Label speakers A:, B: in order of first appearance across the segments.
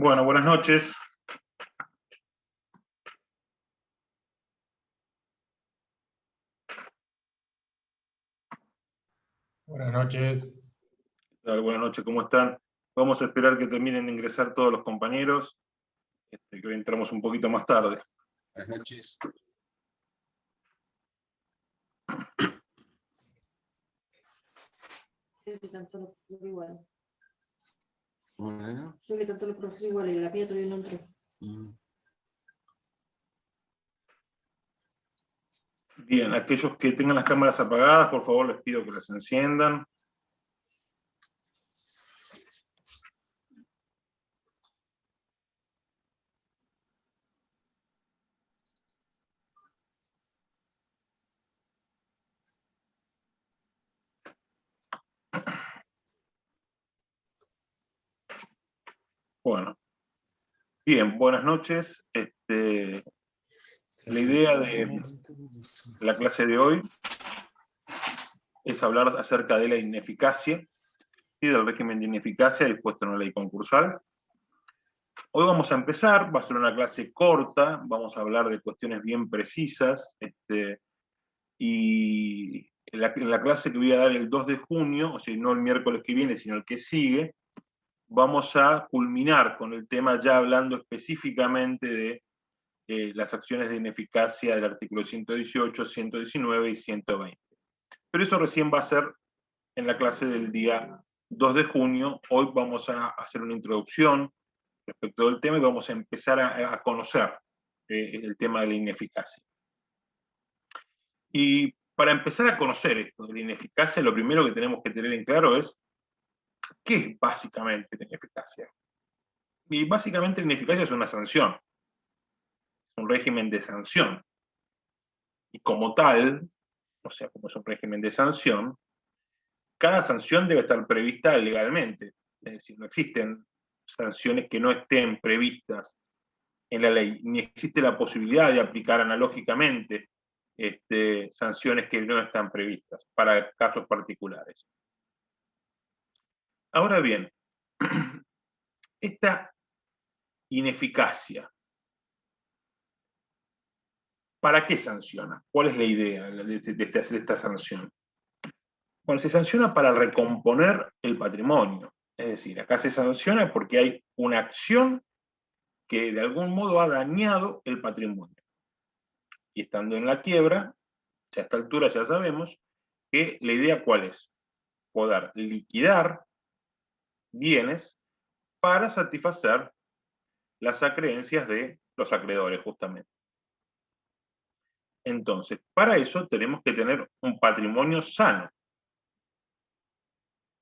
A: Bueno, buenas noches.
B: Buenas noches.
A: Buenas noches, ¿cómo están? Vamos a esperar que terminen de ingresar todos los compañeros, que hoy entramos un poquito más tarde.
B: Buenas noches.
C: Creo que tanto lo profesor igual.
B: Bueno.
C: Creo que tanto lo profesor igual y la mía todavía no entró.
A: Bien, aquellos que tengan las cámaras apagadas, por favor les pido que las enciendan. Bueno. Bien, buenas noches. La idea de la clase de hoy es hablar acerca de la ineficacia y del régimen de ineficacia dispuesto en la ley concursal. Hoy vamos a empezar, va a ser una clase corta, vamos a hablar de cuestiones bien precisas, y en la clase que voy a dar el 2 de junio, o sea, no el miércoles que viene, sino el que sigue, vamos a culminar con el tema ya hablando específicamente de las acciones de ineficacia del artículo 118, 119 y 120. Pero eso recién va a ser en la clase del día 2 de junio. Hoy vamos a hacer una introducción respecto del tema y vamos a empezar a conocer el tema de la ineficacia. Y para empezar a conocer esto de la ineficacia, lo primero que tenemos que tener en claro es ¿qué es básicamente la ineficacia? Y básicamente la ineficacia es una sanción, es un régimen de sanción. Y como tal, o sea, como es un régimen de sanción, cada sanción debe estar prevista legalmente. Es decir, no existen sanciones que no estén previstas en la ley, ni existe la posibilidad de aplicar analógicamente sanciones que no están previstas para casos particulares. Ahora bien, esta ineficacia, ¿para qué sanciona? ¿Cuál es la idea de esta sanción? Bueno, se sanciona para recomponer el patrimonio. Es decir, acá se sanciona porque hay una acción que de algún modo ha dañado el patrimonio. Y estando en la quiebra, a esta altura ya sabemos que la idea ¿cuál es? Poder liquidar bienes para satisfacer las acreencias de los acreedores, justamente. Entonces, para eso tenemos que tener un patrimonio sano.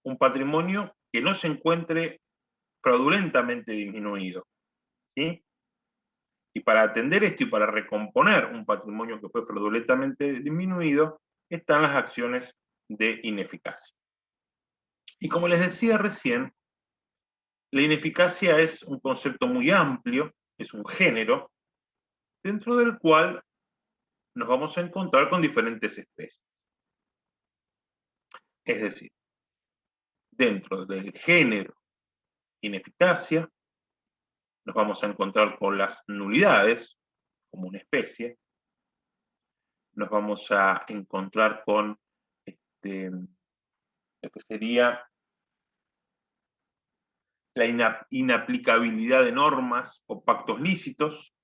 A: Un patrimonio que no se encuentre fraudulentamente disminuido. ¿Sí? Y para atender esto y para recomponer un patrimonio que fue fraudulentamente disminuido, están las acciones de ineficacia. Y como les decía recién, la ineficacia es un concepto muy amplio, es un género, dentro del cual nos vamos a encontrar con diferentes especies. Es decir, dentro del género ineficacia, nos vamos a encontrar con las nulidades, como una especie, nos vamos a encontrar con lo que sería la inaplicabilidad de normas o pactos lícitos,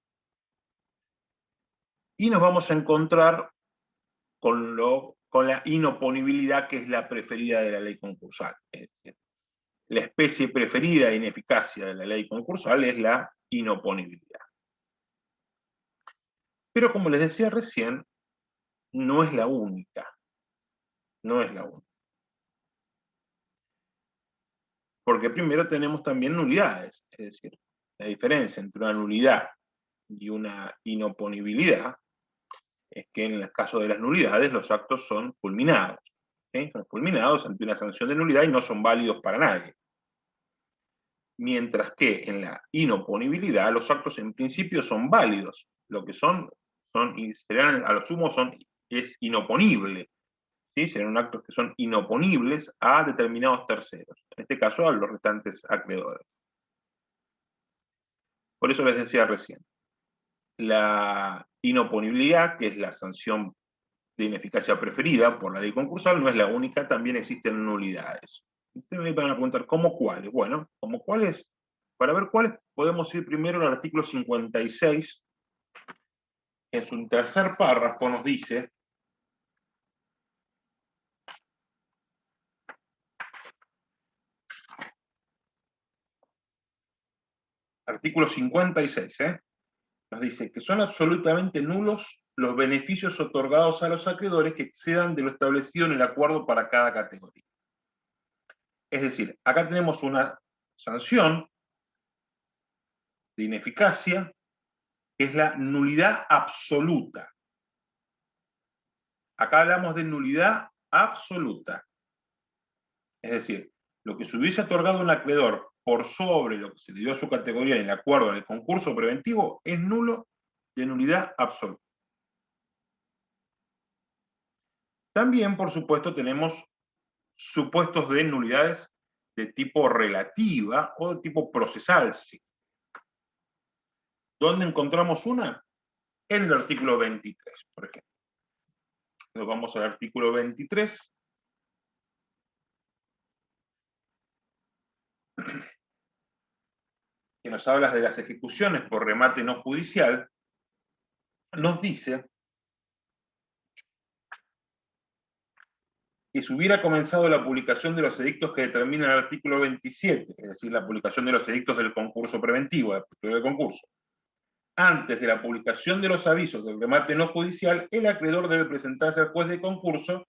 A: y nos vamos a encontrar con la inoponibilidad, que es la preferida de la ley concursal. Es decir, la especie preferida de ineficacia de la ley concursal es la inoponibilidad. Pero como les decía recién, no es la única. No es la única. Porque primero tenemos también nulidades, es decir, la diferencia entre una nulidad y una inoponibilidad es que en el caso de las nulidades los actos son fulminados. ¿Sí? Son fulminados ante una sanción de nulidad y no son válidos para nadie. Mientras que en la inoponibilidad los actos en principio son válidos. Lo que serán, a lo sumo es inoponible. ¿Sí? Serán actos que son inoponibles a determinados terceros. En este caso a los restantes acreedores. Por eso les decía recién, la inoponibilidad, que es la sanción de ineficacia preferida por la ley concursal, no es la única, también existen nulidades. Ustedes me van a preguntar, ¿cómo cuáles? Bueno, ¿cómo cuáles? Para ver cuáles, podemos ir primero al artículo 56, que en su tercer párrafo nos dice: artículo 56, nos dice que son absolutamente nulos los beneficios otorgados a los acreedores que excedan de lo establecido en el acuerdo para cada categoría. Es decir, acá tenemos una sanción de ineficacia, que es la nulidad absoluta. Acá hablamos de nulidad absoluta. Es decir, lo que se hubiese otorgado a un acreedor por sobre lo que se le dio a su categoría en el acuerdo, en el concurso preventivo, es nulo de nulidad absoluta. También, por supuesto, tenemos supuestos de nulidades de tipo relativa o de tipo procesal. ¿Sí? ¿Dónde encontramos una? En el artículo 23, por ejemplo. Nos vamos al artículo 23. Que nos habla de las ejecuciones por remate no judicial, nos dice que si hubiera comenzado la publicación de los edictos que determina el artículo 27, es decir, la publicación de los edictos del concurso preventivo, del concurso, antes de la publicación de los avisos del remate no judicial, el acreedor debe presentarse al juez de concurso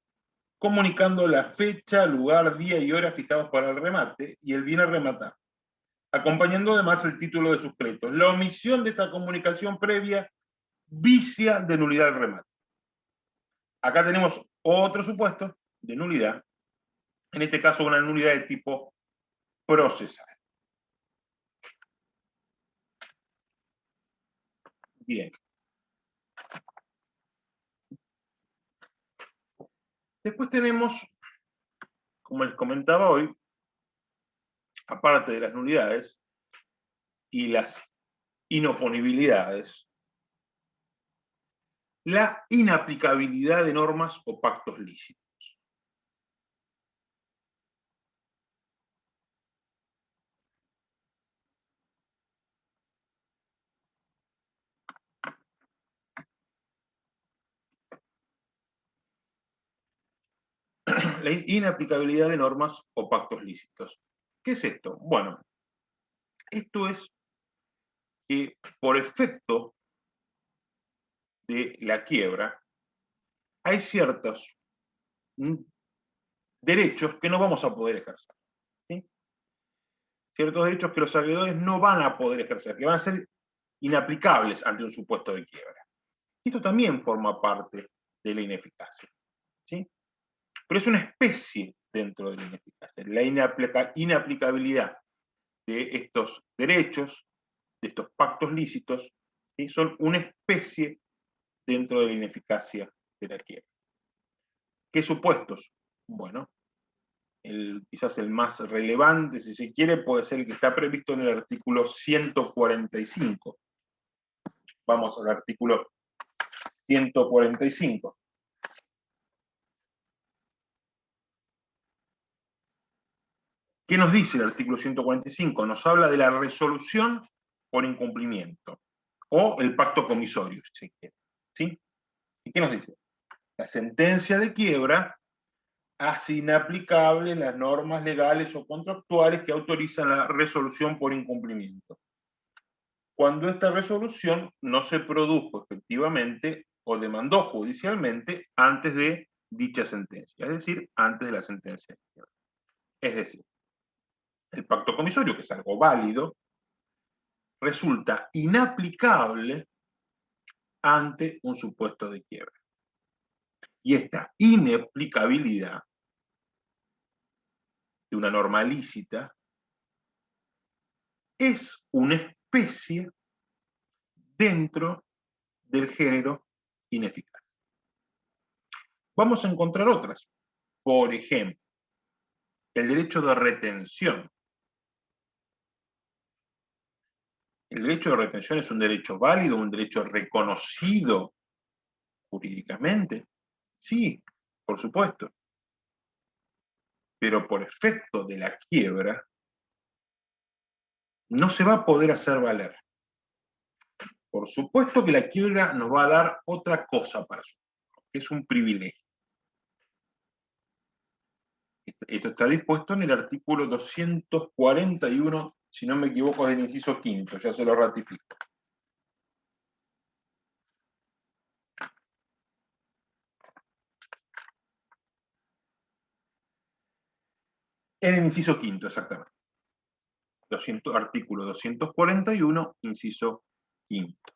A: comunicando la fecha, lugar, día y hora fijados para el remate y el bien a rematar, acompañando además el título de sus créditos. La omisión de esta comunicación previa vicia de nulidad del remate. Acá tenemos otro supuesto de nulidad, en este caso una nulidad de tipo procesal. Bien. Después tenemos, como les comentaba hoy, aparte de las nulidades y las inoponibilidades, la inaplicabilidad de normas o pactos lícitos. La inaplicabilidad de normas o pactos lícitos. ¿Qué es esto? Bueno, esto es que por efecto de la quiebra hay ciertos derechos que no vamos a poder ejercer. ¿Sí? Ciertos derechos que los acreedores no van a poder ejercer, que van a ser inaplicables ante un supuesto de quiebra. Esto también forma parte de la ineficacia. ¿Sí? Pero es una especie dentro de la ineficacia. La inaplicabilidad de estos derechos, de estos pactos lícitos, ¿sí? Son una especie dentro de la ineficacia de la quiebra. ¿Qué supuestos? Bueno, quizás el más relevante, si se quiere, puede ser el que está previsto en el artículo 145. Vamos al artículo 145. ¿Qué nos dice el artículo 145? Nos habla de la resolución por incumplimiento, o el pacto comisorio, si se quiere. ¿Sí? ¿Y qué nos dice? La sentencia de quiebra hace inaplicables las normas legales o contractuales que autorizan la resolución por incumplimiento, cuando esta resolución no se produjo efectivamente o demandó judicialmente antes de dicha sentencia, es decir, antes de la sentencia de quiebra. Es decir, el pacto comisorio, que es algo válido, resulta inaplicable ante un supuesto de quiebra. Y esta inaplicabilidad de una norma lícita es una especie dentro del género ineficaz. Vamos a encontrar otras. Por ejemplo, el derecho de retención. ¿El derecho de retención es un derecho válido, un derecho reconocido jurídicamente? Sí, por supuesto. Pero por efecto de la quiebra, no se va a poder hacer valer. Por supuesto que la quiebra nos va a dar otra cosa para su, que es un privilegio. Esto está dispuesto en el artículo 241, si no me equivoco, es del inciso quinto, ya se lo ratifico. En el inciso quinto, exactamente. Artículo 241, inciso quinto.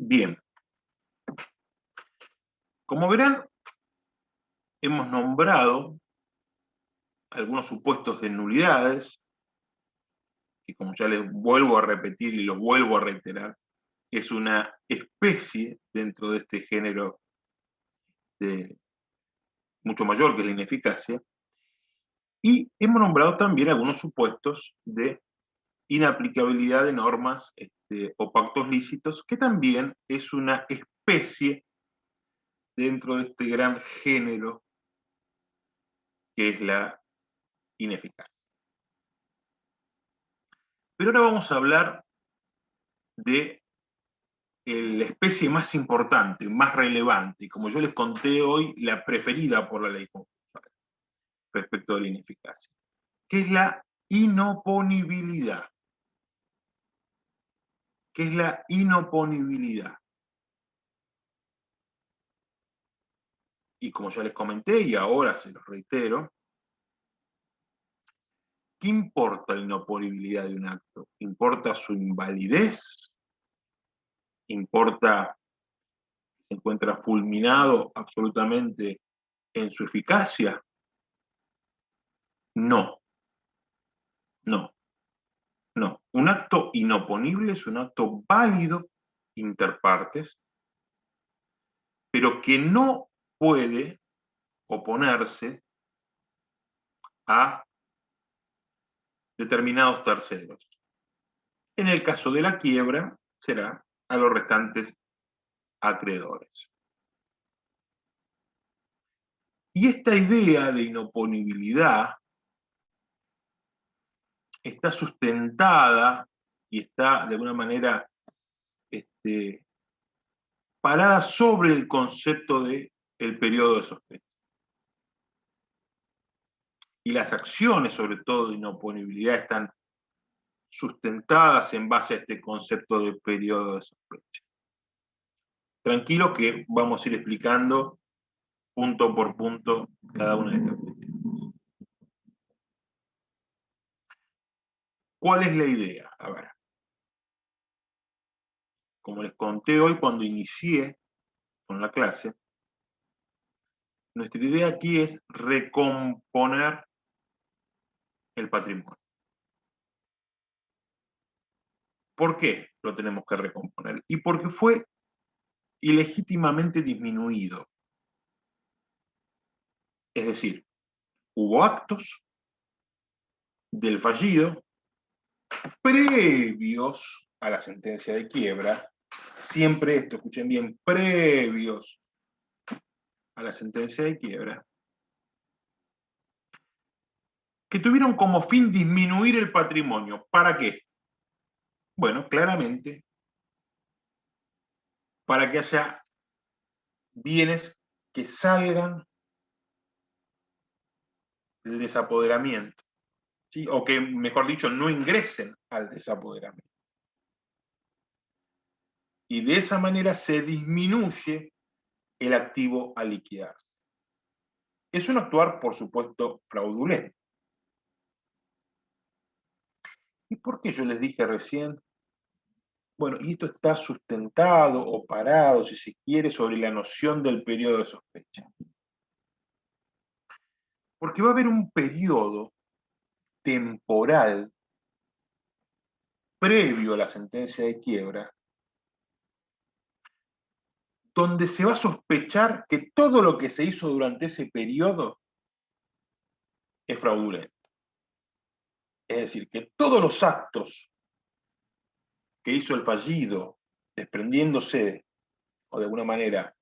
A: Bien. Como verán, hemos nombrado algunos supuestos de nulidades, que como ya les vuelvo a repetir y lo vuelvo a reiterar, es una especie dentro de este género mucho mayor que la ineficacia, y hemos nombrado también algunos supuestos de inaplicabilidad de normas o pactos lícitos, que también es una especie dentro de este gran género que es la ineficacia. Pero ahora vamos a hablar de la especie más importante, más relevante, y como yo les conté hoy, la preferida por la ley concursal respecto a la ineficacia, que es la inoponibilidad. ¿Qué es la inoponibilidad? Y como ya les comenté, y ahora se los reitero, ¿qué importa la inoponibilidad de un acto? ¿Importa su invalidez? ¿Importa que se encuentra fulminado absolutamente en su eficacia? No, no, no. Un acto inoponible es un acto válido inter partes, pero que no puede oponerse a determinados terceros. En el caso de la quiebra, será a los restantes acreedores. Y esta idea de inoponibilidad está sustentada y está de alguna manera parada sobre el concepto de el periodo de sospecha. Y las acciones, sobre todo de inoponibilidad, están sustentadas en base a este concepto de periodo de sospecha. Tranquilo que vamos a ir explicando punto por punto cada una de estas cuestiones. ¿Cuál es la idea? A ver. Como les conté hoy cuando inicié con la clase, nuestra idea aquí es recomponer el patrimonio. ¿Por qué lo tenemos que recomponer? Y porque fue ilegítimamente disminuido. Es decir, hubo actos del fallido previos a la sentencia de quiebra, siempre esto, escuchen bien, previos a la sentencia de quiebra, que tuvieron como fin disminuir el patrimonio. ¿Para qué? Bueno, claramente, para que haya bienes que salgan del desapoderamiento, ¿sí? O que, mejor dicho, no ingresen al desapoderamiento. Y de esa manera se disminuye el activo a liquidarse. Es un actuar, por supuesto, fraudulento. ¿Y por qué yo les dije recién? Bueno, y esto está sustentado o parado, si se quiere, sobre la noción del periodo de sospecha. Porque va a haber un periodo temporal previo a la sentencia de quiebra, donde se va a sospechar que todo lo que se hizo durante ese periodo es fraudulento. Es decir, que todos los actos que hizo el fallido, desprendiéndose, o de alguna manera,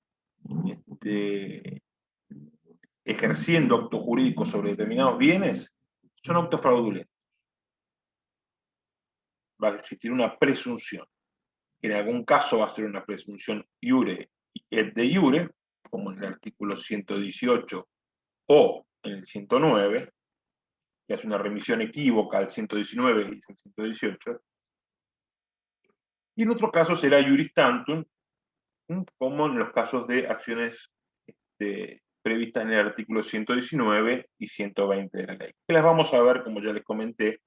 A: ejerciendo actos jurídicos sobre determinados bienes, son actos fraudulentos. Va a existir una presunción, que en algún caso va a ser una presunción iure et de iure, como en el artículo 118 o en el 109, que hace una remisión equívoca al 119 y al 118, y en otro caso será iuris tantum, como en los casos de acciones previstas en el artículo 119 y 120 de la ley, que las vamos a ver, como ya les comenté,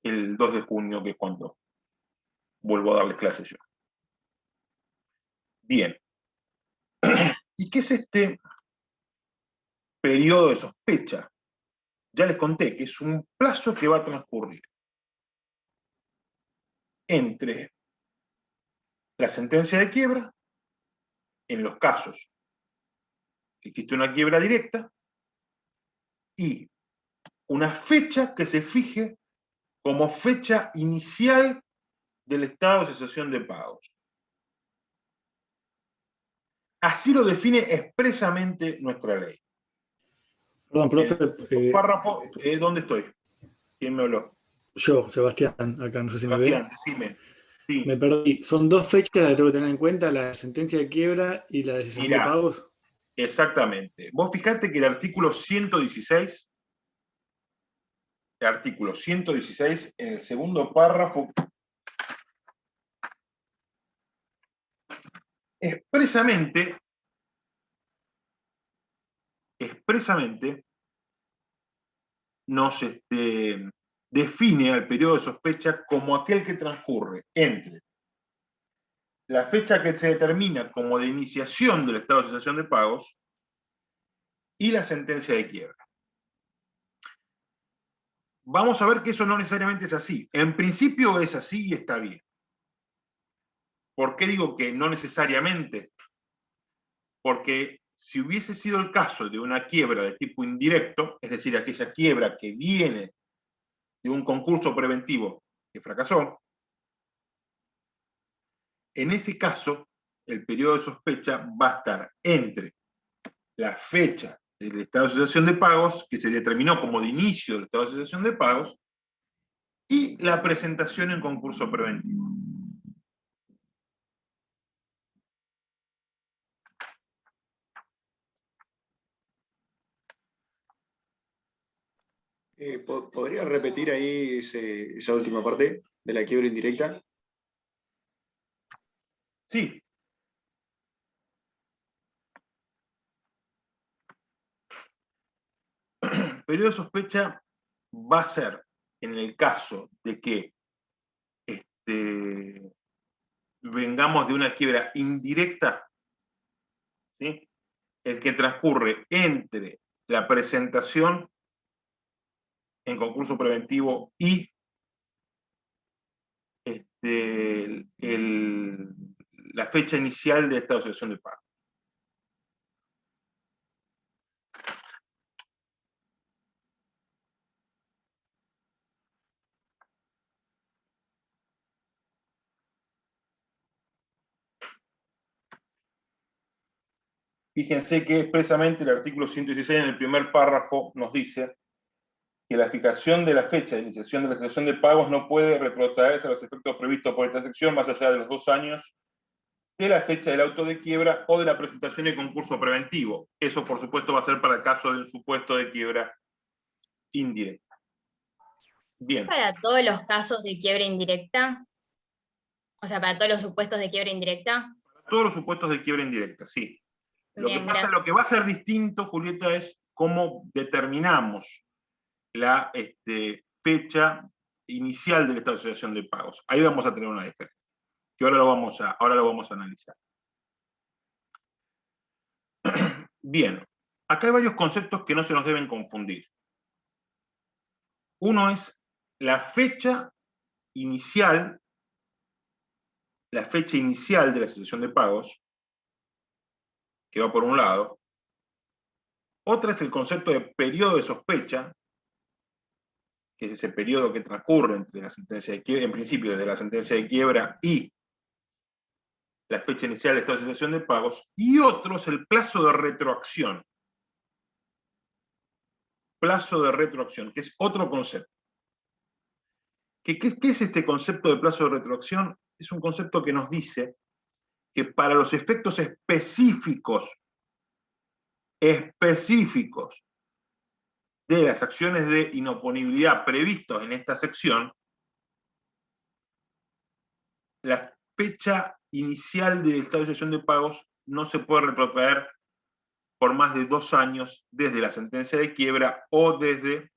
A: el 2 de junio, que es cuando vuelvo a darles clases yo. Bien. ¿Y qué es este periodo de sospecha? Ya les conté que es un plazo que va a transcurrir entre la sentencia de quiebra, en los casos que existe una quiebra directa, y una fecha que se fije como fecha inicial del estado de cesación de pagos. Así lo define expresamente nuestra ley.
D: Perdón, profe.
A: Párrafo, ¿dónde estoy? ¿Quién me habló?
D: Yo, Sebastián, acá no sé si
A: Sebastián,
D: me ve.
A: decime. Sí.
D: Me perdí. Son dos fechas las que tengo que tener en cuenta, la sentencia de quiebra y la cesación de pagos.
A: Exactamente. Vos fijate que el artículo 116, en el segundo párrafo, expresamente nos define al periodo de sospecha como aquel que transcurre entre la fecha que se determina como de iniciación del estado de cesación de pagos y la sentencia de quiebra. Vamos a ver que eso no necesariamente es así. En principio es así y está bien. ¿Por qué digo que no necesariamente? Porque si hubiese sido el caso de una quiebra de tipo indirecto, es decir, aquella quiebra que viene de un concurso preventivo que fracasó, en ese caso, el periodo de sospecha va a estar entre la fecha del estado de cesación de pagos, que se determinó como de inicio del estado de cesación de pagos, y la presentación en concurso preventivo.
E: ¿Podría repetir ahí esa última parte de la quiebra indirecta?
A: Sí. El periodo de sospecha va a ser, en el caso de que vengamos de una quiebra indirecta, ¿sí?, el que transcurre entre la presentación en concurso preventivo y la fecha inicial de estado de cesación de pago. Fíjense que expresamente el artículo 116 en el primer párrafo nos dice que la fijación de la fecha de iniciación de la cesación de pagos no puede retrotraerse a los efectos previstos por esta sección más allá de los 2 años de la fecha del auto de quiebra o de la presentación de concurso preventivo. Eso, por supuesto, va a ser para el caso del supuesto de quiebra indirecta. Bien.
F: ¿Para todos los casos de quiebra indirecta? O sea, para todos los supuestos de quiebra indirecta.
A: Para todos los supuestos de quiebra indirecta, sí. Lo que va a ser distinto, Julieta, es cómo determinamos la fecha inicial de la estado de cesación de pagos. Ahí vamos a tener una diferencia, que ahora lo vamos a analizar. Bien, acá hay varios conceptos que no se nos deben confundir. Uno es la fecha inicial la fecha inicial de la cesación de pagos, que va por un lado. Otra es el concepto de periodo de sospecha, que es ese periodo que transcurre entre la sentencia de quiebra, en principio desde la sentencia de quiebra y la fecha inicial de esta cesación de pagos. Y otro es el plazo de retroacción. Plazo de retroacción, que es otro concepto. ¿Qué es este concepto de plazo de retroacción? Es un concepto que nos dice que para los efectos específicos de las acciones de inoponibilidad previstos en esta sección, la fecha inicial del estado de cesación de pagos no se puede retrotraer por más de 2 años desde la sentencia de quiebra o desde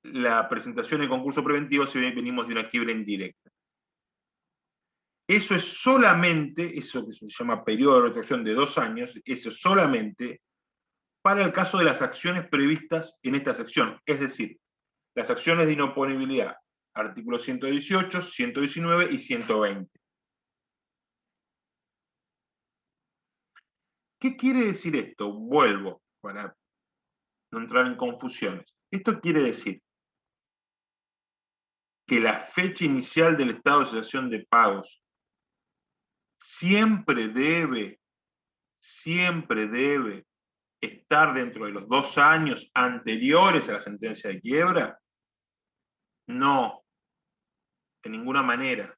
A: la presentación de concurso preventivo si venimos de una quiebra indirecta. Eso es solamente, eso que se llama periodo de retroacción de 2 años, eso es solamente para el caso de las acciones previstas en esta sección, es decir, las acciones de inoponibilidad, artículos 118, 119 y 120. ¿Qué quiere decir esto? Vuelvo, para no entrar en confusiones. Esto quiere decir que la fecha inicial del estado de cesación de pagos siempre debe estar dentro de los 2 años anteriores a la sentencia de quiebra. No, de ninguna manera.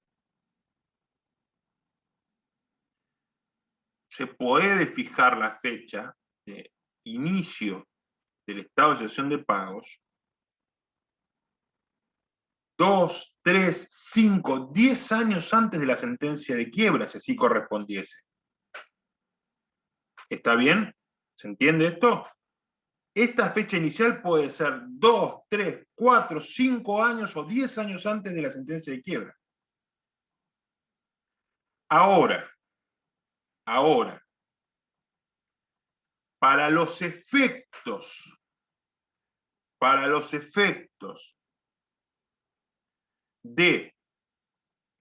A: Se puede fijar la fecha de inicio del estado de cesación de pagos 2, 3, 5, 10 años antes de la sentencia de quiebra, si así correspondiese. ¿Está bien? ¿Se entiende esto? Esta fecha inicial puede ser 2, 3, 4, 5 años o 10 años antes de la sentencia de quiebra. Ahora, para los efectos de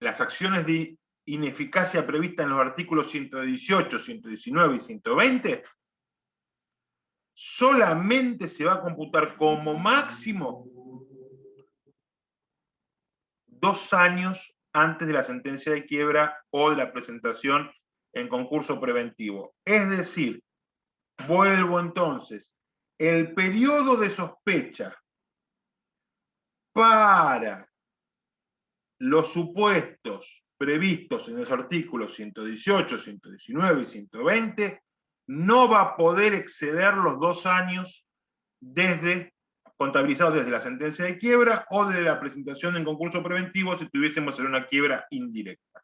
A: las acciones de ineficacia previstas en los artículos 118, 119 y 120, solamente se va a computar como máximo 2 años antes de la sentencia de quiebra o de la presentación en concurso preventivo. Es decir, vuelvo entonces, el periodo de sospecha para los supuestos previstos en los artículos 118, 119 y 120 no va a poder exceder los 2 años contabilizados desde la sentencia de quiebra o desde la presentación en concurso preventivo si tuviésemos en una quiebra indirecta.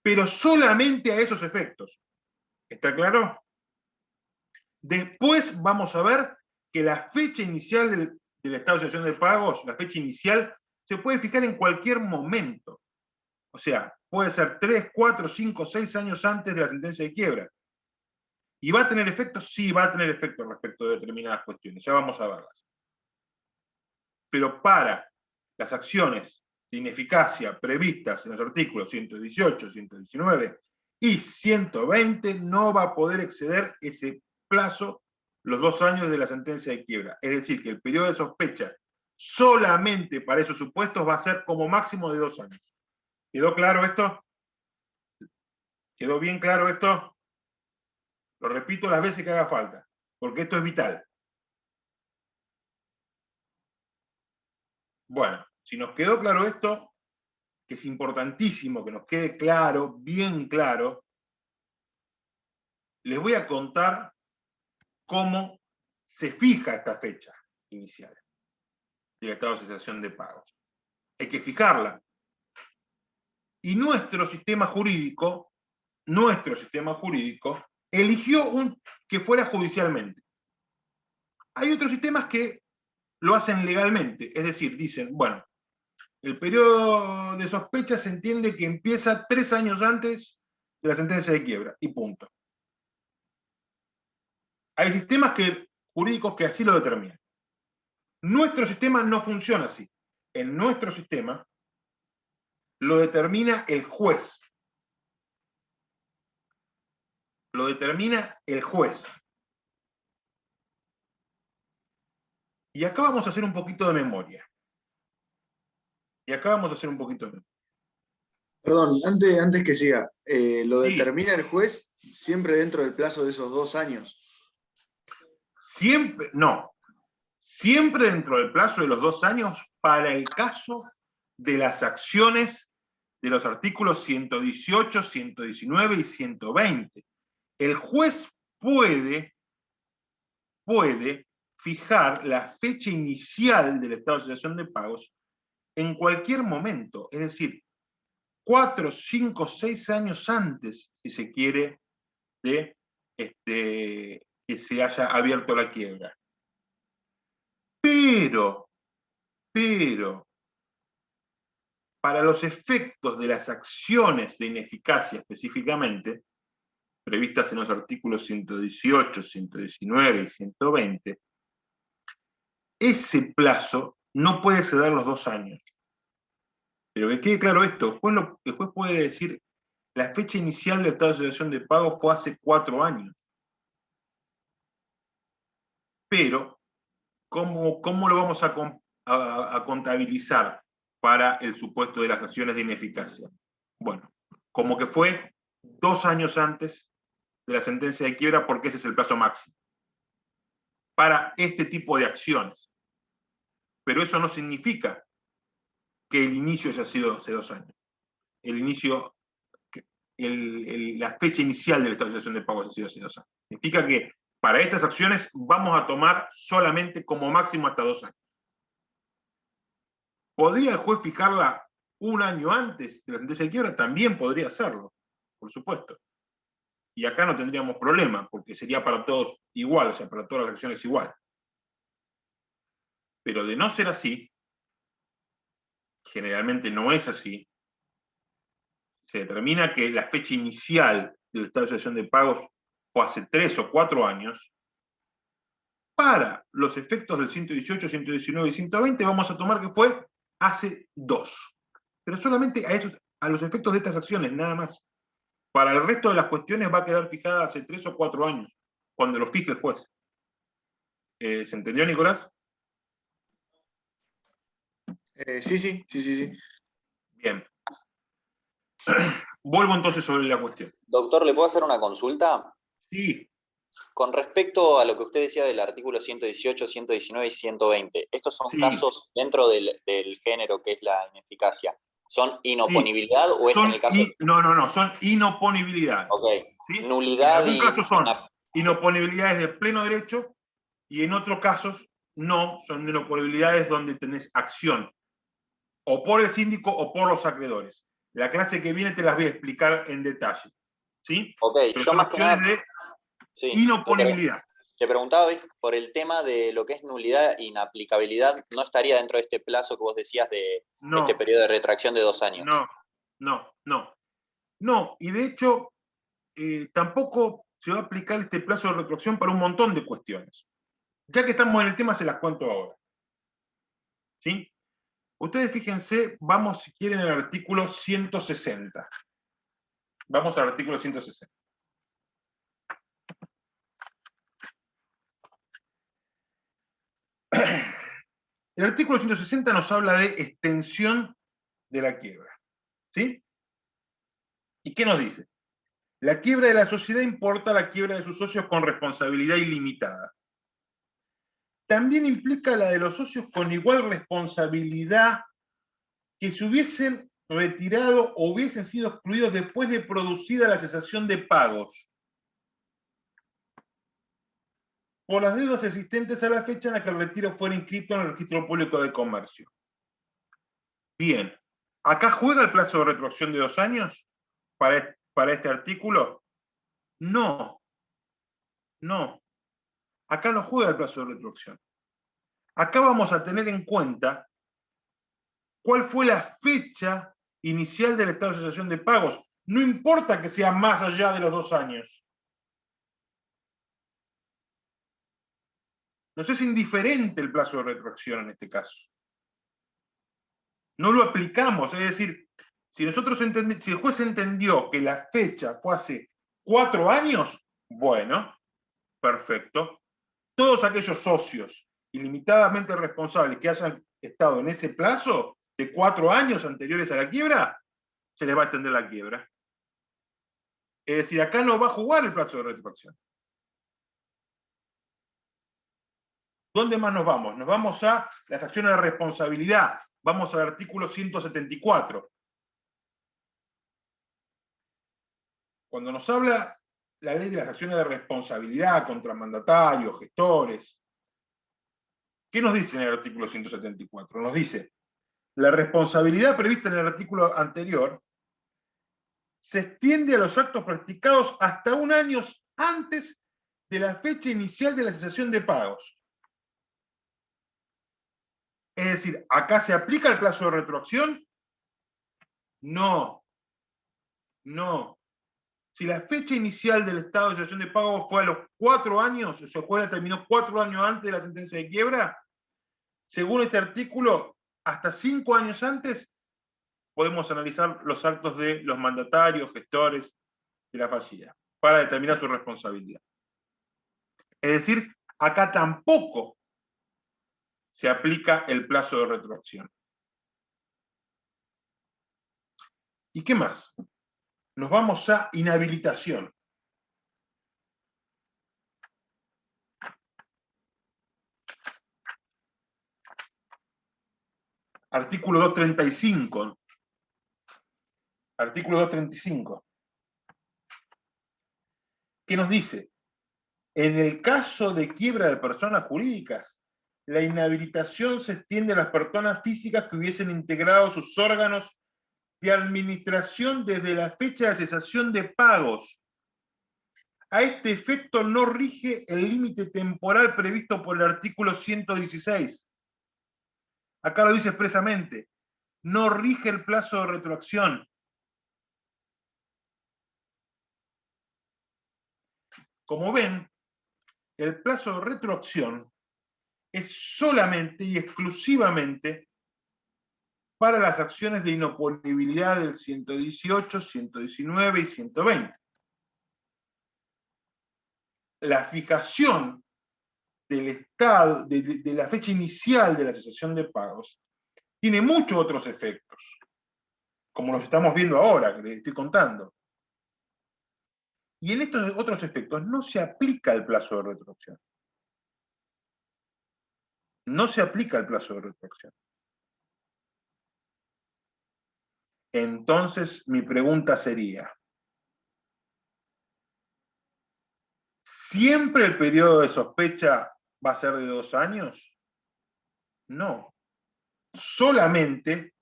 A: Pero solamente a esos efectos. ¿Está claro? Después vamos a ver que la fecha inicial del estado de cesación de pagos, la fecha inicial, se puede fijar en cualquier momento. O sea, puede ser 3, 4, 5, 6 años antes de la sentencia de quiebra. ¿Y va a tener efectos? Sí, va a tener efectos respecto de determinadas cuestiones. Ya vamos a verlas. Pero para las acciones de ineficacia previstas en los artículos 118, 119 y 120, no va a poder exceder ese plazo los 2 años de la sentencia de quiebra. Es decir, que el periodo de sospecha solamente para esos supuestos va a ser como máximo de 2 años. ¿Quedó claro esto? ¿Quedó bien claro esto? Lo repito las veces que haga falta, porque esto es vital. Bueno, si nos quedó claro esto, que es importantísimo que nos quede claro, bien claro, les voy a contar cómo se fija esta fecha inicial del estado de cesación de pagos. Hay que fijarla. Y nuestro sistema jurídico eligió que fuera judicialmente. Hay otros sistemas que lo hacen legalmente, es decir, dicen, bueno, el periodo de sospecha se entiende que empieza 3 años antes de la sentencia de quiebra, y punto. Hay sistemas jurídicos que así lo determinan. Nuestro sistema no funciona así. En nuestro sistema, lo determina el juez. Lo determina el juez. Y acá vamos a hacer un poquito de memoria.
E: Perdón, antes que siga, ¿lo
A: Sí.
E: determina el juez siempre dentro del plazo de esos 2 años?
A: Siempre, no. Siempre dentro del plazo de los 2 años para el caso de las acciones de los artículos 118, 119 y 120. El juez puede fijar la fecha inicial del estado de situación de pagos en cualquier momento, es decir, 4, 5, 6 años antes, si se quiere, de que se haya abierto la quiebra. Pero, para los efectos de las acciones de ineficacia específicamente, previstas en los artículos 118, 119 y 120, ese plazo no puede exceder los 2 años. Pero que quede claro esto, el juez puede decir, la fecha inicial del estado de situación de pago fue hace 4 años. Pero, ¿cómo lo vamos a contabilizar para el supuesto de las acciones de ineficacia? Bueno, como que fue 2 años antes de la sentencia de quiebra, porque ese es el plazo máximo para este tipo de acciones. Pero eso no significa que el inicio haya sido hace 2 años. El inicio, la fecha inicial de la estabilización de pagos ha sido hace 2 años. Significa que para estas acciones vamos a tomar solamente como máximo hasta 2 años. ¿Podría el juez fijarla 1 año antes de la sentencia de quiebra? También podría hacerlo, por supuesto. Y acá no tendríamos problema, porque sería para todos igual, o sea, para todas las acciones igual. Pero de no ser así, generalmente no es así, se determina que la fecha inicial del estado de situación de pagos fue hace 3 o 4 años, para los efectos del 118, 119 y 120 vamos a tomar que fue hace 2. Pero solamente a los efectos de estas acciones, nada más. Para el resto de las cuestiones va a quedar fijada hace 3 o 4 años, cuando lo fije el juez. ¿Se entendió, Nicolás?
E: Sí.
A: Bien. Vuelvo entonces sobre la cuestión.
G: Doctor, ¿le puedo hacer una consulta?
A: Sí.
G: Con respecto a lo que usted decía del artículo 118, 119 y 120, ¿estos son casos dentro del género que es la ineficacia? ¿Son inoponibilidad o es en el caso...?
A: No, son inoponibilidad.
G: Ok.
A: ¿Sí?
G: Nulidad
A: en algún caso son inoponibilidades de pleno derecho y en otros casos no, son inoponibilidades donde tenés acción o por el síndico o por los acreedores. La clase que viene te las voy a explicar en detalle. ¿Sí?
G: Ok,
A: pero
G: yo
A: son
G: más que
A: acciones
G: nada...
A: de inoponibilidad.
G: Te preguntaba, por el tema de lo que es nulidad e inaplicabilidad, ¿no estaría dentro de este plazo que vos decías de este periodo de retracción de 2 años?
A: No, y de hecho, tampoco se va a aplicar este plazo de retracción para un montón de cuestiones. Ya que estamos en el tema, se las cuento ahora. ¿Sí? Ustedes fíjense, vamos si quieren al artículo 160. Vamos al artículo 160. El artículo 160 nos habla de extensión de la quiebra. ¿Sí? ¿Y qué nos dice? La quiebra de la sociedad importa la quiebra de sus socios con responsabilidad ilimitada. También implica la de los socios con igual responsabilidad que se hubiesen retirado o hubiesen sido excluidos después de producida la cesación de pagos por las deudas existentes a la fecha en la que el retiro fuera inscrito en el registro público de comercio. Bien, ¿acá juega el plazo de retroacción de 2 años para este artículo? No. Acá no juega el plazo de retroacción. Acá vamos a tener en cuenta cuál fue la fecha inicial del estado de cesación de pagos. No importa que sea más allá de los 2 años. Nos es indiferente el plazo de retroacción en este caso. No lo aplicamos, es decir, Si el juez entendió que la fecha fue hace 4 años, bueno, perfecto. Todos aquellos socios ilimitadamente responsables que hayan estado en ese plazo de 4 años anteriores a la quiebra, se les va a extender la quiebra. Es decir, acá no va a jugar el plazo de retroacción. ¿Dónde más nos vamos? Nos vamos a las acciones de responsabilidad. Vamos al artículo 174. Cuando nos habla la ley de las acciones de responsabilidad contra mandatarios, gestores, ¿qué nos dice en el artículo 174? Nos dice, la responsabilidad prevista en el artículo anterior se extiende a los actos practicados hasta 1 año antes de la fecha inicial de la cesación de pagos. Es decir, ¿acá se aplica el plazo de retroacción? No. No. Si la fecha inicial del estado de cesación de pagos fue a los 4 años, o sea, fue terminó 4 años antes de la sentencia de quiebra, según este artículo, hasta 5 años antes, podemos analizar los actos de los mandatarios, gestores de la fallida, para determinar su responsabilidad. Es decir, acá tampoco se aplica el plazo de retroacción. ¿Y qué más? Nos vamos a inhabilitación. Artículo 235. Artículo 235. ¿Qué nos dice? En el caso de quiebra de personas jurídicas, la inhabilitación se extiende a las personas físicas que hubiesen integrado sus órganos de administración desde la fecha de cesación de pagos. A este efecto no rige el límite temporal previsto por el artículo 116. Acá lo dice expresamente. No rige el plazo de retroacción. Como ven, el plazo de retroacción es solamente y exclusivamente para las acciones de inoponibilidad del 118, 119 y 120. La fijación del estado, de la fecha inicial de la cesación de pagos, tiene muchos otros efectos, como los estamos viendo ahora, que les estoy contando. Y en estos otros efectos no se aplica el plazo de retroacción. No se aplica el plazo de retroacción. Entonces, mi pregunta sería, ¿siempre el periodo de sospecha va a ser de 2 años? No. Solamente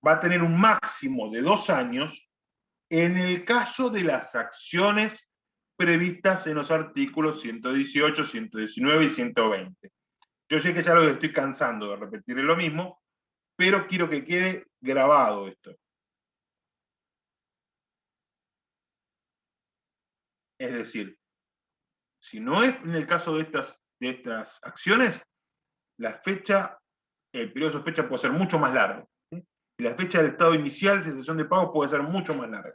A: va a tener un máximo de 2 años en el caso de las acciones previstas en los artículos 118, 119 y 120. Yo sé que ya lo estoy cansando de repetir lo mismo, pero quiero que quede grabado esto. Es decir, si no es en el caso de estas acciones, la fecha, el periodo de sospecha puede ser mucho más largo. ¿Sí? Y la fecha del estado inicial de cesación de pagos puede ser mucho más larga.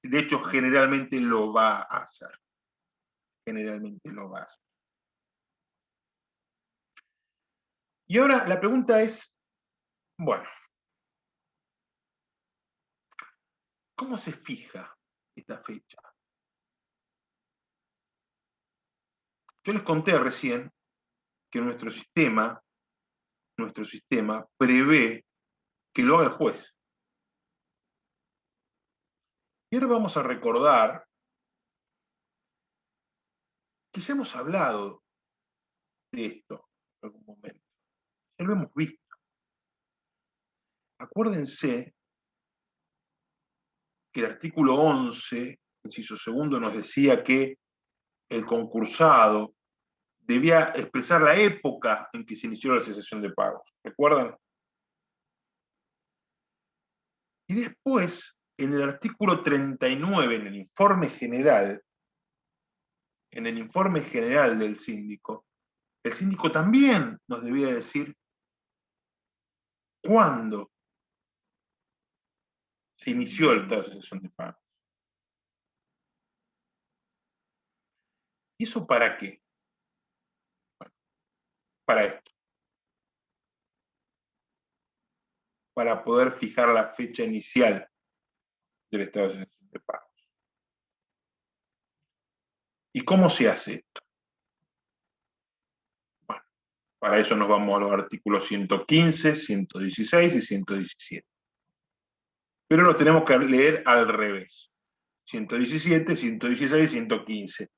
A: De hecho, generalmente lo va a hacer. Generalmente lo va a hacer. Y ahora la pregunta es, bueno, ¿cómo se fija esta fecha? Yo les conté recién que nuestro sistema prevé que lo haga el juez. Y ahora vamos a recordar que ya hemos hablado de esto en algún momento. Ya lo hemos visto. Acuérdense que el artículo 11, inciso segundo, nos decía que el concursado debía expresar la época en que se inició la cesación de pagos. ¿Recuerdan? Y después, en el artículo 39, en el informe general del síndico, el síndico también nos debía decir cuándo se inició el estado de cesación de pagos. ¿Y eso para qué? Bueno, para esto. Para poder fijar la fecha inicial del estado de cesación de pagos. ¿Y cómo se hace esto? Bueno, para eso nos vamos a los artículos 115, 116 y 117. Pero lo tenemos que leer al revés. 117, 116 y 115.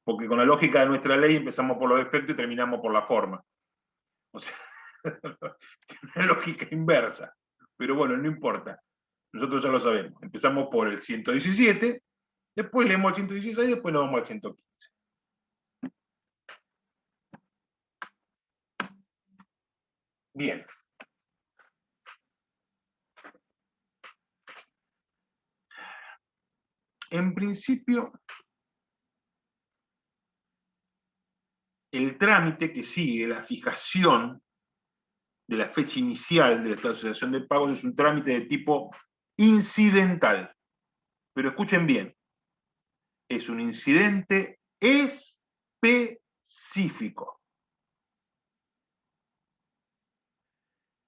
A: Porque con la lógica de nuestra ley empezamos por los efectos y terminamos por la forma. O sea, tiene una lógica inversa. Pero bueno, no importa. Nosotros ya lo sabemos. Empezamos por el 117, después leemos el 116 y después nos vamos al 115. Bien. En principio, el trámite que sigue, la fijación de la fecha inicial del estado de cesación de pagos, es un trámite de tipo incidental. Pero escuchen bien, es un incidente específico.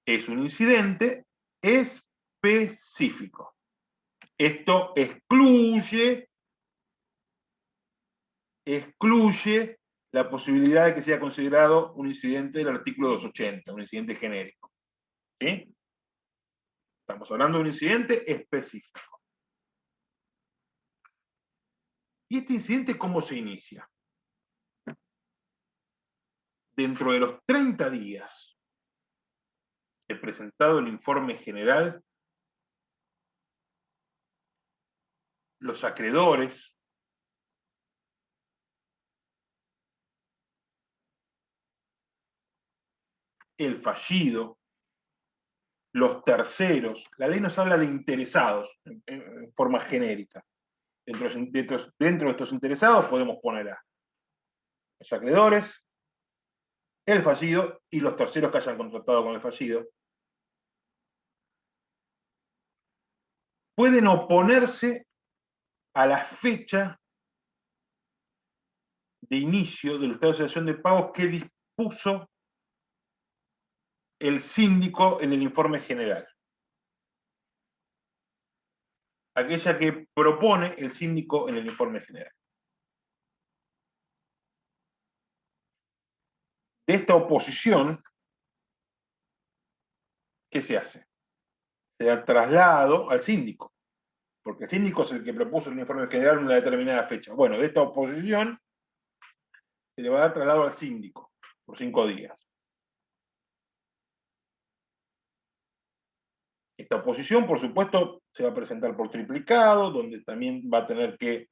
A: Es un incidente específico. Esto excluye la posibilidad de que sea considerado un incidente del artículo 280, un incidente genérico. ¿Sí? Estamos hablando de un incidente específico. ¿Y este incidente cómo se inicia? Dentro de los 30 días he presentado el informe general, los acreedores el fallido, los terceros, la ley nos habla de interesados en forma genérica. Dentro de estos interesados podemos poner a los acreedores, el fallido y los terceros que hayan contratado con el fallido. Pueden oponerse a la fecha de inicio del estado de cesación de pagos que dispuso el síndico en el informe general. Aquella que propone el síndico en el informe general. De esta oposición, ¿qué se hace? Se da traslado al síndico, porque el síndico es el que propuso en el informe general una determinada fecha. Bueno, de esta oposición se le va a dar traslado al síndico por 5 días. Esta oposición, por supuesto, se va a presentar por triplicado, donde también va a tener que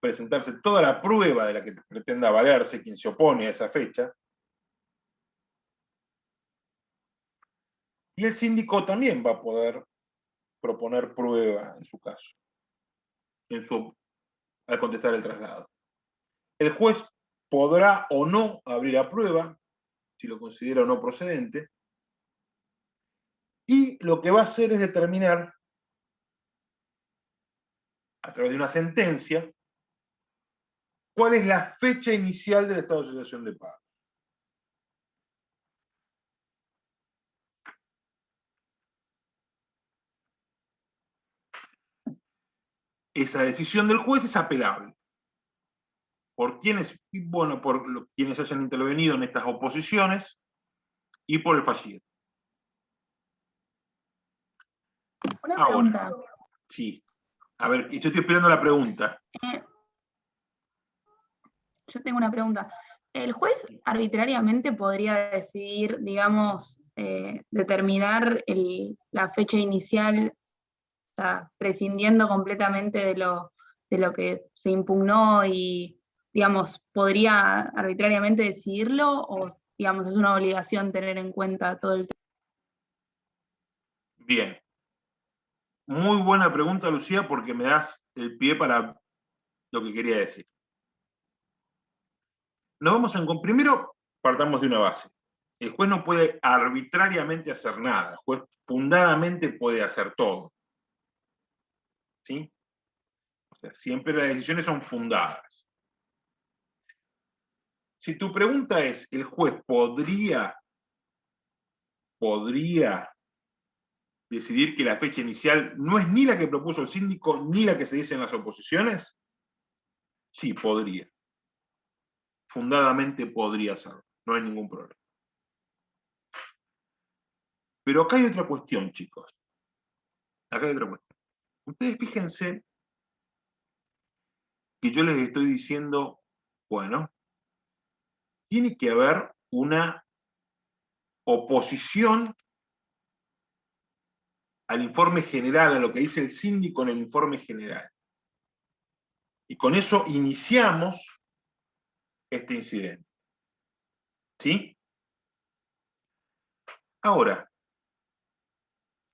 A: presentarse toda la prueba de la que pretenda valerse quien se opone a esa fecha. Y el síndico también va a poder proponer prueba en su caso, al contestar el traslado. El juez podrá o no abrir a prueba, si lo considera o no procedente, y lo que va a hacer es determinar, a través de una sentencia, cuál es la fecha inicial del estado de cesación de pago. Esa decisión del juez es apelable. Por quienes hayan intervenido en estas oposiciones y por el fallido.
H: Una pregunta.
A: Sí. A ver, yo estoy esperando la pregunta.
H: Yo tengo una pregunta. ¿El juez arbitrariamente podría decidir, digamos, determinar la fecha inicial, o sea, prescindiendo completamente de lo que se impugnó y, digamos, podría arbitrariamente decidirlo o, digamos, es una obligación tener en cuenta todo el tema?
A: Bien. Muy buena pregunta, Lucía, porque me das el pie para lo que quería decir. Primero partamos de una base. El juez no puede arbitrariamente hacer nada, el juez fundadamente puede hacer todo. ¿Sí? O sea, siempre las decisiones son fundadas. Si tu pregunta es, ¿el juez podría decidir que la fecha inicial no es ni la que propuso el síndico ni la que se dice en las oposiciones? Sí, podría. Fundadamente podría hacerlo, no hay ningún problema. Pero acá hay otra cuestión, chicos. Acá hay otra cuestión. Ustedes fíjense que yo les estoy diciendo, bueno, tiene que haber una oposición al informe general, a lo que dice el síndico en el informe general. Y con eso iniciamos este incidente. ¿Sí? Ahora,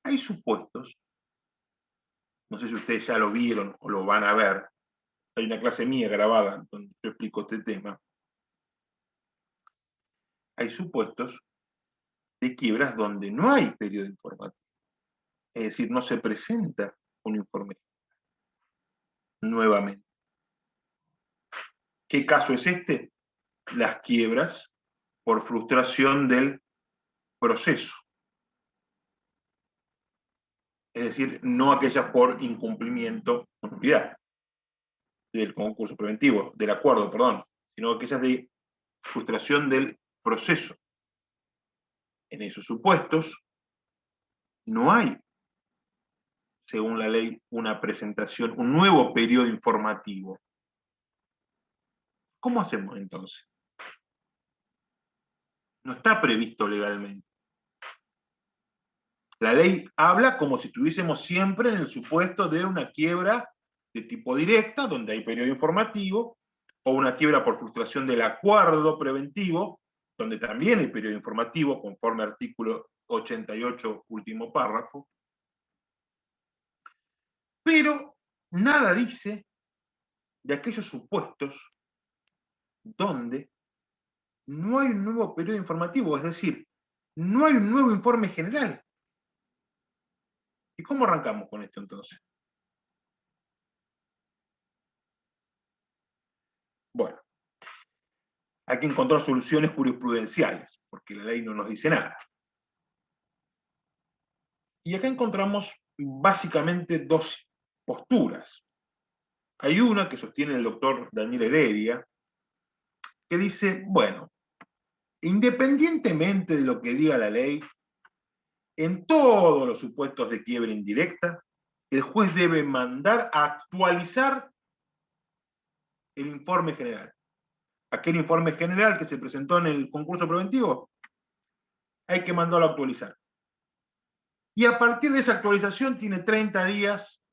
A: hay supuestos, no sé si ustedes ya lo vieron o lo van a ver, hay una clase mía grabada donde yo explico este tema. Hay supuestos de quiebras donde no hay periodo informativo. Es decir, no se presenta un informe nuevamente. ¿Qué caso es este? Las quiebras por frustración del proceso. Es decir, no aquellas por incumplimiento o nulidad del concurso preventivo, del acuerdo, perdón, sino aquellas de frustración del proceso. En esos supuestos no hay, según la ley, una presentación, un nuevo periodo informativo. ¿Cómo hacemos entonces? No está previsto legalmente. La ley habla como si estuviésemos siempre en el supuesto de una quiebra de tipo directa, donde hay periodo informativo, o una quiebra por frustración del acuerdo preventivo, donde también hay periodo informativo, conforme al artículo 88, último párrafo. Pero nada dice de aquellos supuestos donde no hay un nuevo periodo informativo, es decir, no hay un nuevo informe general. ¿Y cómo arrancamos con esto entonces? Bueno, hay que encontrar soluciones jurisprudenciales, porque la ley no nos dice nada. Y acá encontramos básicamente dos posturas. Hay una que sostiene el doctor Daniel Heredia, que dice, bueno, independientemente de lo que diga la ley, en todos los supuestos de quiebra indirecta, el juez debe mandar a actualizar el informe general. Aquel informe general que se presentó en el concurso preventivo, hay que mandarlo a actualizar. Y a partir de esa actualización tiene 30 días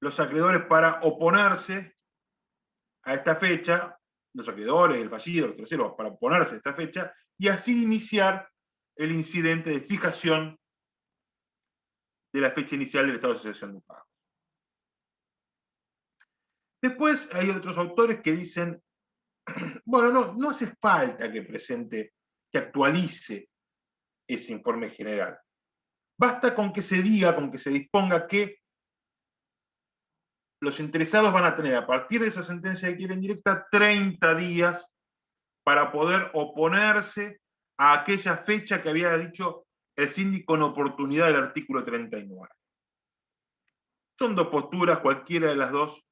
A: los acreedores para oponerse a esta fecha, los acreedores, el fallido, los terceros, para oponerse a esta fecha, y así iniciar el incidente de fijación de la fecha inicial del estado de cesación de pagos. Después hay otros autores que dicen, bueno, no hace falta que presente, que actualice ese informe general. Basta con que se diga, con que se disponga que los interesados van a tener a partir de esa sentencia de quiebra indirecta 30 días para poder oponerse a aquella fecha que había dicho el síndico en oportunidad del artículo 39. Son dos posturas, cualquiera de las dos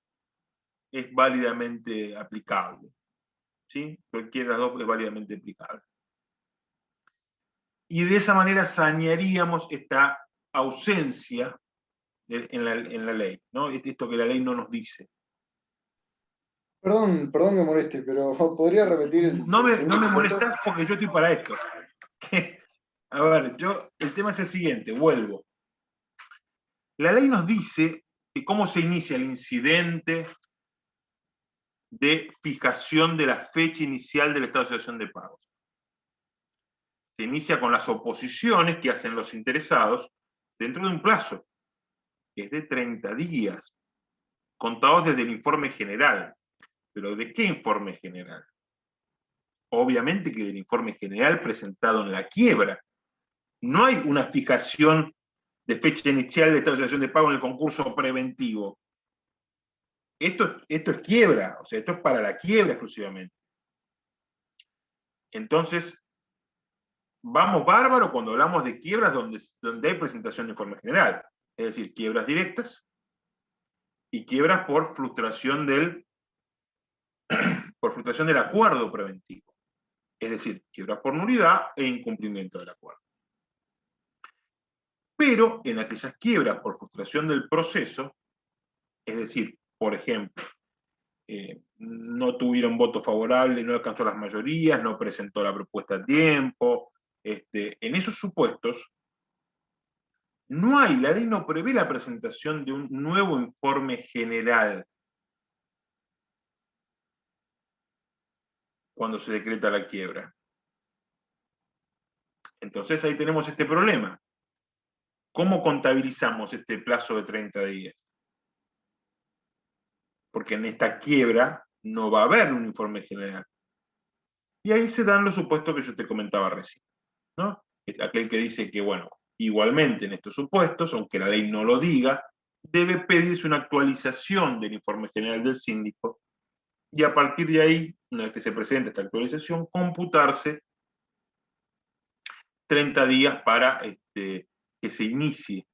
A: es válidamente aplicable. ¿Sí? Cualquiera de las dos es válidamente aplicable. Y de esa manera sanearíamos esta ausencia en la ley, ¿no? Esto que la ley no nos dice.
E: Perdón que moleste, pero ¿podría repetir el
A: No me
E: segundo supuesto?
A: molestás porque yo estoy para esto. A ver, el tema es el siguiente, vuelvo. La ley nos dice que cómo se inicia el incidente de fijación de la fecha inicial del estado de cesación de pagos. Se inicia con las oposiciones que hacen los interesados dentro de un plazo, que es de 30 días, contados desde el informe general. ¿Pero de qué informe general? obviamente que del informe general presentado en la quiebra. No hay una fijación de fecha inicial de estabilización de pago en el concurso preventivo. Esto es quiebra, o sea, esto es para la quiebra exclusivamente. Entonces, vamos bárbaro cuando hablamos de quiebras donde hay presentación de informe general. Es decir, quiebras directas y quiebras por frustración del acuerdo preventivo. Es decir, quiebras por nulidad e incumplimiento del acuerdo. Pero en aquellas quiebras por frustración del proceso, es decir, por ejemplo, no tuvieron voto favorable, no alcanzó las mayorías, no presentó la propuesta a tiempo, en esos supuestos, la ley no prevé la presentación de un nuevo informe general cuando se decreta la quiebra. Entonces ahí tenemos este problema. ¿Cómo contabilizamos este plazo de 30 días? Porque en esta quiebra no va a haber un informe general. Y ahí se dan los supuestos que yo te comentaba recién, ¿no? Aquel que dice que, bueno, igualmente en estos supuestos, aunque la ley no lo diga, debe pedirse una actualización del informe general del síndico y a partir de ahí, una vez que se presente esta actualización, computarse 30 días para que se inicie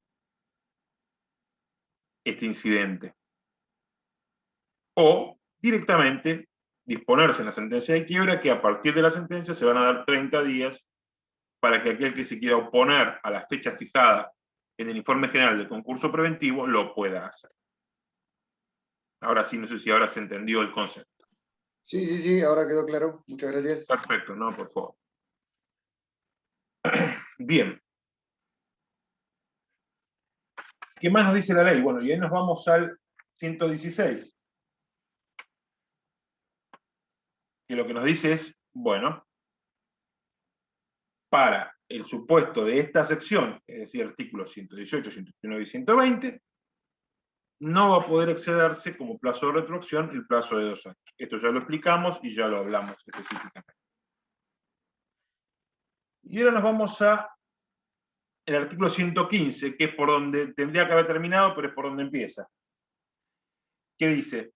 A: este incidente. O directamente disponerse en la sentencia de quiebra que a partir de la sentencia se van a dar 30 días para que aquel que se quiera oponer a la fecha fijada en el informe general del concurso preventivo lo pueda hacer. Ahora sí, no sé si ahora se entendió el concepto.
E: Sí, ahora quedó claro. Muchas gracias.
A: Perfecto, no, por favor. Bien. ¿Qué más nos dice la ley? Bueno, y ahí nos vamos al 116. Que lo que nos dice es, bueno, para el supuesto de esta sección, es decir, artículos 118, 119 y 120, no va a poder excederse como plazo de retroacción el plazo de 2 años. Esto ya lo explicamos y ya lo hablamos específicamente. Y ahora nos vamos a el artículo 115, que es por donde tendría que haber terminado, pero es por donde empieza. Que dice,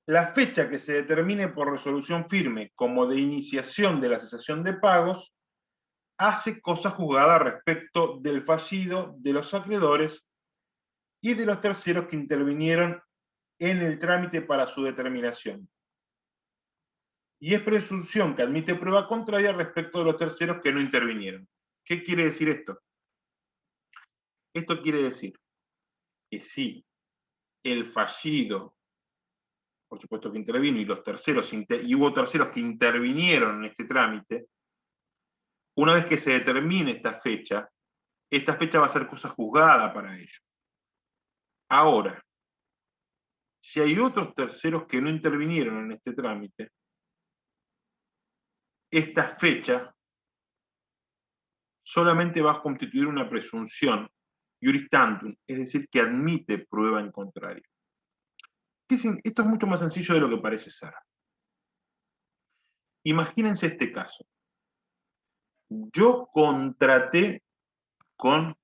A: la fecha que se determine por resolución firme como de iniciación de la cesación de pagos hace cosa juzgada respecto del fallido, de los acreedores y de los terceros que intervinieron en el trámite para su determinación. Y es presunción que admite prueba contraria respecto de los terceros que no intervinieron. ¿Qué quiere decir esto? Esto quiere decir que si el fallido, por supuesto que intervino, y los terceros, y hubo terceros que intervinieron en este trámite, una vez que se determine esta fecha va a ser cosa juzgada para ellos. Ahora, si hay otros terceros que no intervinieron en este trámite, esta fecha solamente va a constituir una presunción iuris tantum, es decir, que admite prueba en contrario. Esto es mucho más sencillo de lo que parece ser. Imagínense este caso. Yo contraté con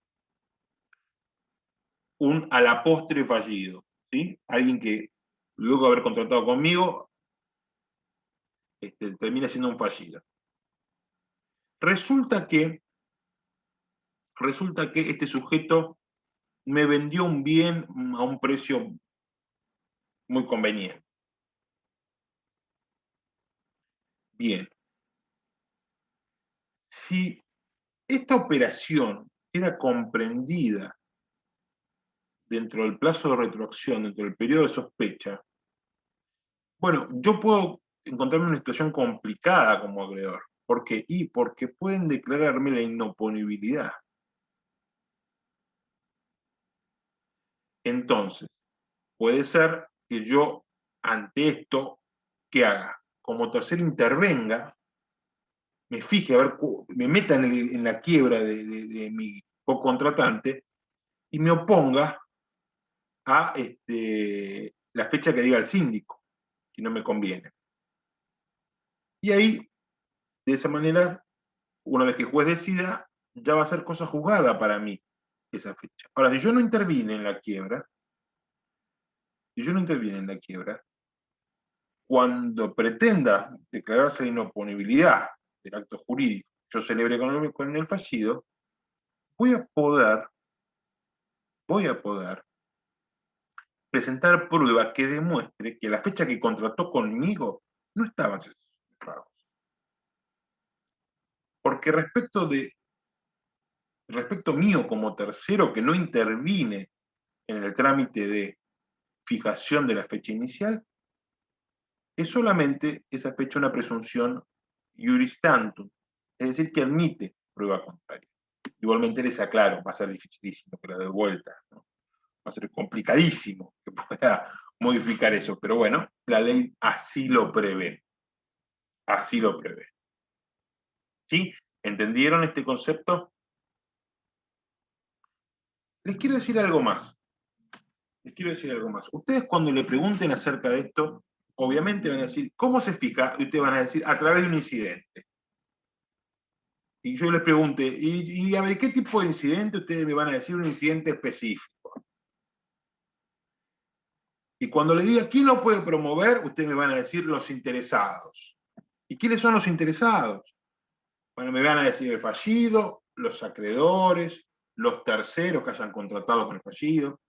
A: un a la postre fallido, ¿sí? Alguien que luego de haber contratado conmigo termina siendo un fallido. Resulta que este sujeto me vendió un bien a un precio muy conveniente. Bien. Si esta operación era comprendida dentro del plazo de retroacción, dentro del periodo de sospecha, bueno, yo puedo encontrarme en una situación complicada como acreedor. ¿Por qué? Porque pueden declararme la inoponibilidad. Entonces, puede ser que yo, ante esto, ¿qué haga? Como tercero intervenga, me fije, a ver, me meta en la quiebra de mi co-contratante y me oponga a la fecha que diga el síndico, que no me conviene. Y ahí De esa manera, una vez que el juez decida, ya va a ser cosa juzgada para mí esa fecha. Ahora, si yo no intervine en la quiebra, cuando pretenda declararse la inoponibilidad del acto jurídico, yo celebré con el fallido, voy a poder presentar prueba que demuestre que la fecha que contrató conmigo no estaba en cesación de pagos. Porque respecto mío como tercero que no intervine en el trámite de fijación de la fecha inicial, es solamente esa fecha una presunción iuris tantum, es decir, que admite prueba contraria. Igualmente les aclaro, va a ser dificilísimo que la dé vuelta, ¿no? Va a ser complicadísimo que pueda modificar eso, pero bueno, la ley así lo prevé. Así lo prevé. ¿Sí? ¿Entendieron este concepto? Les quiero decir algo más. Ustedes cuando le pregunten acerca de esto, obviamente van a decir, ¿cómo se fija? Y ustedes van a decir, a través de un incidente. Y yo les pregunte, y a ver, ¿qué tipo de incidente? Ustedes me van a decir un incidente específico. Y cuando le diga, ¿quién lo puede promover? Ustedes me van a decir los interesados. ¿Y quiénes son los interesados? Bueno, me van a decir el fallido, los acreedores, los terceros que hayan contratado con el fallido.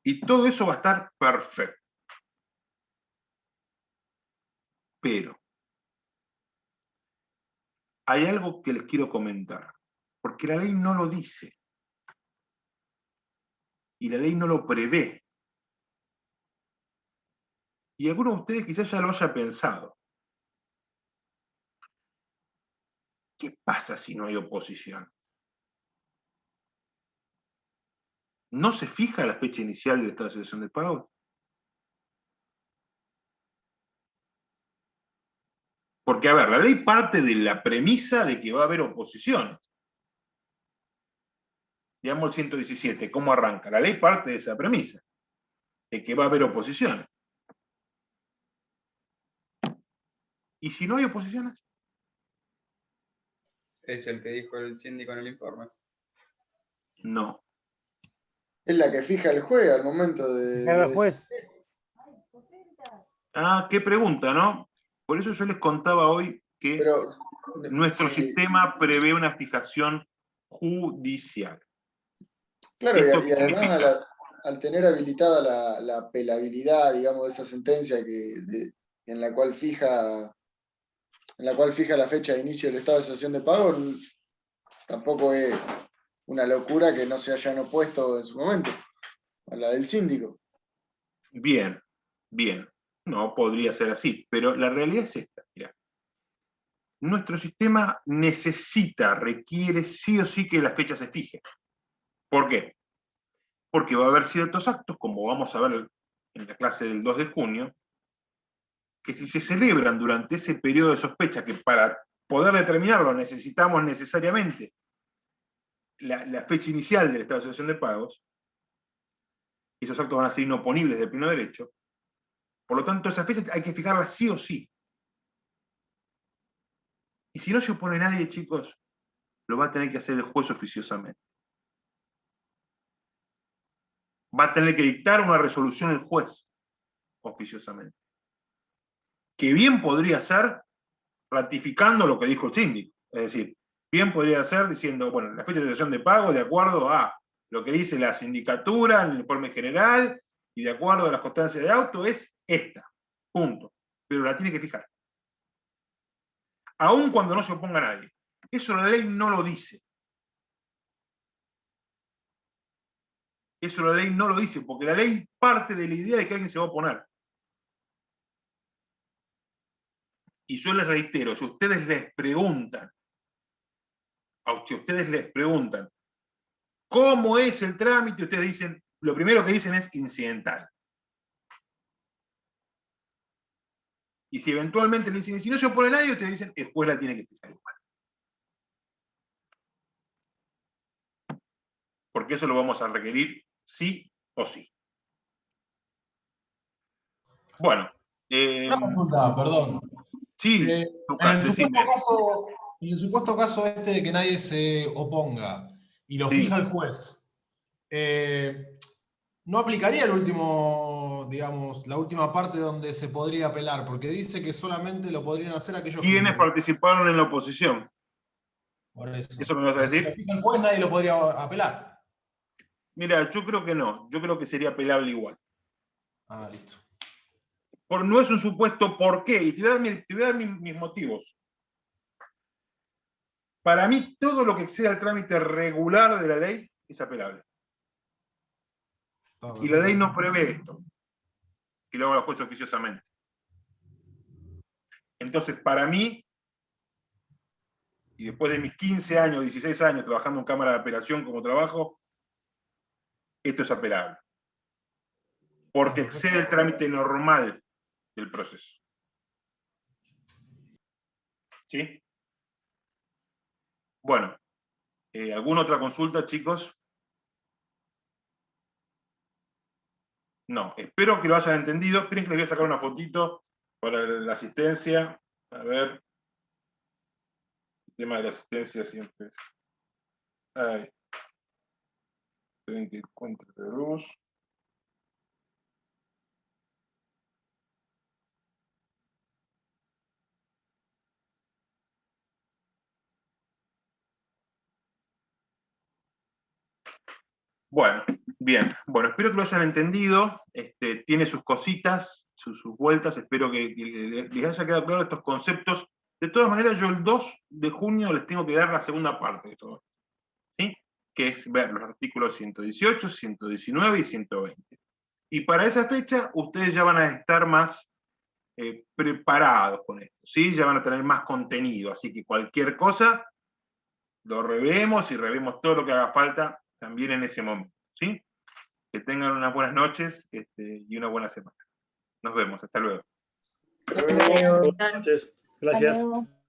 A: Y todo eso va a estar perfecto. Pero hay algo que les quiero comentar, porque la ley no lo dice. Y la ley no lo prevé. Y algunos de ustedes quizás ya lo haya pensado. ¿Qué pasa si no hay oposición? ¿No se fija la fecha inicial del estado de excepción de pago? Porque, a ver, la ley parte de la premisa de que va a haber oposiciones. Digamos el 117, ¿cómo arranca? La ley parte de esa premisa, de que va a haber oposiciones. ¿Y si no hay oposiciones?
B: Es el que dijo el síndico en el informe.
A: No.
E: Es la que fija el juez al momento de...
I: Cada juez.
A: Ah, qué pregunta, ¿no? Por eso yo les contaba hoy que
E: Pero,
A: nuestro
E: sí,
A: sistema prevé una fijación judicial.
E: claro,
A: Esto
E: y además
A: significa,
E: al tener habilitada la apelabilidad, digamos, de esa sentencia en la cual fija la fecha de inicio del estado de excepción de pago, tampoco es una locura que no se hayan opuesto en su momento a la del síndico.
A: bien, no podría ser así, pero la realidad es esta, mirá. Nuestro sistema requiere sí o sí que la fecha se fije. ¿Por qué? Porque va a haber ciertos actos, como vamos a ver en la clase del 2 de junio, que si se celebran durante ese periodo de sospecha, que para poder determinarlo necesitamos necesariamente la fecha inicial del estado de excepción de pagos, esos actos van a ser inoponibles de pleno derecho, por lo tanto esa fecha hay que fijarla sí o sí. Y si no se opone nadie, chicos, lo va a tener que hacer el juez oficiosamente. Va a tener que dictar una resolución el juez oficiosamente. Que bien podría ser ratificando lo que dijo el síndico. Es decir, bien podría ser diciendo, bueno, la fecha de excepción de pago de acuerdo a lo que dice la sindicatura en el informe general y de acuerdo a las constancias de auto es esta. Punto. Pero la tiene que fijar. Aun cuando no se oponga nadie. Eso la ley no lo dice. Eso la ley no lo dice, porque la ley parte de la idea de que alguien se va a oponer. Y yo les reitero, si ustedes les preguntan, ¿cómo es el trámite? Ustedes dicen, lo primero que dicen es incidental. Y si eventualmente le dicen, si no se opone nadie, ustedes dicen, el juez la tiene que fijar igual. Porque eso lo vamos a requerir sí o sí. Bueno.
J: Una consulta, perdón.
A: Sí,
I: En
A: Lucas, decime.
I: en el supuesto caso este de que nadie se oponga y lo
A: Sí.
I: fija el juez, no aplicaría el último, digamos, la última parte donde se podría apelar, porque dice que solamente lo podrían hacer aquellos
A: ¿Quiénes
I: que...
A: participaron en la oposición?
I: Por eso.
A: ¿Eso me vas a
I: O sea, si
A: decir?
I: lo fija el juez, nadie lo podría apelar.
A: Mira, yo creo que no. Yo creo que sería apelable igual.
I: Ah, listo.
A: No es un supuesto por qué. Y te voy a dar mis motivos. Para mí, todo lo que exceda el trámite regular de la ley es apelable. Y la ley no prevé esto. Y luego lo juez oficiosamente. Entonces, para mí, y después de mis 15 años, 16 años trabajando en Cámara de Apelación como trabajo, esto es apelable. Porque excede el trámite normal del proceso. ¿Sí? Bueno, ¿alguna otra consulta, chicos? No, espero que lo hayan entendido. Esperen que les voy a sacar una fotito para la asistencia. A ver. El tema de la asistencia siempre es... Ahí. Esperen que encuentre la luz. Bueno, bien. Bueno, espero que lo hayan entendido. Tiene sus cositas, sus vueltas. Espero que les haya quedado claro estos conceptos. De todas maneras, yo el 2 de junio les tengo que dar la segunda parte de todo esto, ¿sí? Que es ver los artículos 118, 119 y 120. Y para esa fecha, ustedes ya van a estar más preparados con esto, ¿sí? Ya van a tener más contenido. Así que cualquier cosa, lo revemos y revemos todo lo que haga falta también en ese momento, ¿sí? Que tengan unas buenas noches y una buena semana. Nos vemos, hasta luego.
F: Gracias, doctor.
D: Noches.
F: Hasta
D: Gracias.
F: luego.